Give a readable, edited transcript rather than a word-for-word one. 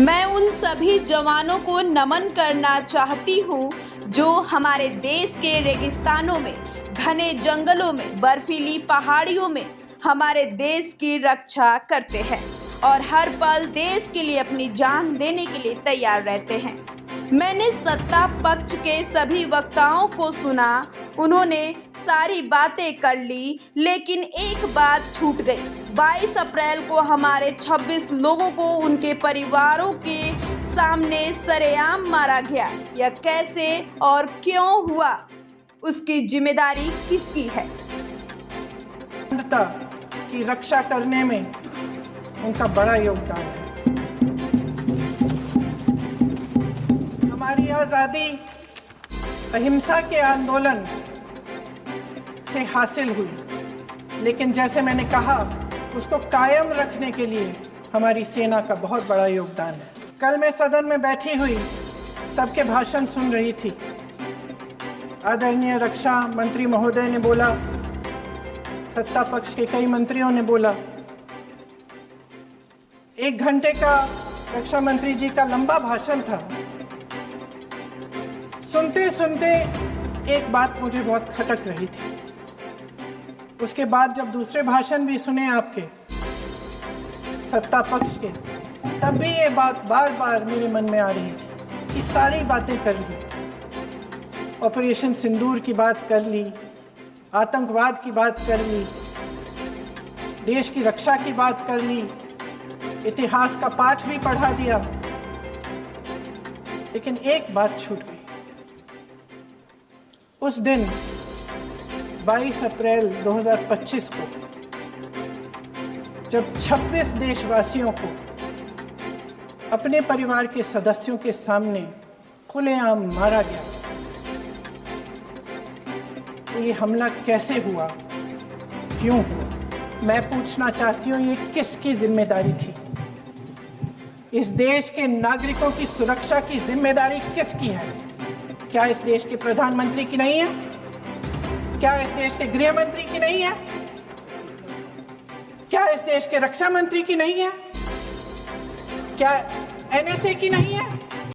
मैं उन सभी जवानों को नमन करना चाहती हूँ जो हमारे देश के रेगिस्तानों में, घने जंगलों में, बर्फीली पहाड़ियों में हमारे देश की रक्षा करते हैं और हर पल देश के लिए अपनी जान देने के लिए तैयार रहते हैं। मैंने सत्ता पक्ष के सभी वक्ताओं को सुना, उन्होंने सारी बातें कर ली, लेकिन एक बात छूट गई। 22 अप्रैल को हमारे 26 लोगों को उनके परिवारों के सामने सरेआम मारा गया। यह कैसे और क्यों हुआ, उसकी जिम्मेदारी किसकी है? की रक्षा करने में उनका बड़ा योगदान है। हमारी आज़ादी अहिंसा के आंदोलन से हासिल हुई, लेकिन जैसे मैंने कहा, उसको कायम रखने के लिए हमारी सेना का बहुत बड़ा योगदान है। कल मैं सदन में बैठी हुई सबके भाषण सुन रही थी। आदरणीय रक्षा मंत्री महोदय ने बोला, सत्ता पक्ष के कई मंत्रियों ने बोला। 1 घंटे का रक्षा मंत्री जी का लंबा भाषण था। सुनते सुनते एक बात मुझे बहुत खटक रही थी। उसके बाद जब दूसरे भाषण भी सुने आपके सत्ता पक्ष के, तब भी ये बात बार बार मेरे मन में आ रही थी कि सारी बातें कर ली, ऑपरेशन सिंदूर की बात कर ली, आतंकवाद की बात कर ली, देश की रक्षा की बात कर ली, इतिहास का पाठ भी पढ़ा दिया, लेकिन एक बात छूट गई। उस दिन 22 अप्रैल 2025 को जब 26 देशवासियों को अपने परिवार के सदस्यों के सामने खुलेआम मारा गया, तो ये हमला कैसे हुआ, क्यों हुआ? मैं पूछना चाहती हूँ, ये किसकी जिम्मेदारी थी? इस देश के नागरिकों की सुरक्षा की जिम्मेदारी किसकी है? क्या इस देश के प्रधानमंत्री की नहीं है? क्या इस देश के गृह मंत्री की नहीं है? क्या इस देश के रक्षा मंत्री की नहीं है? क्या NSA की नहीं है?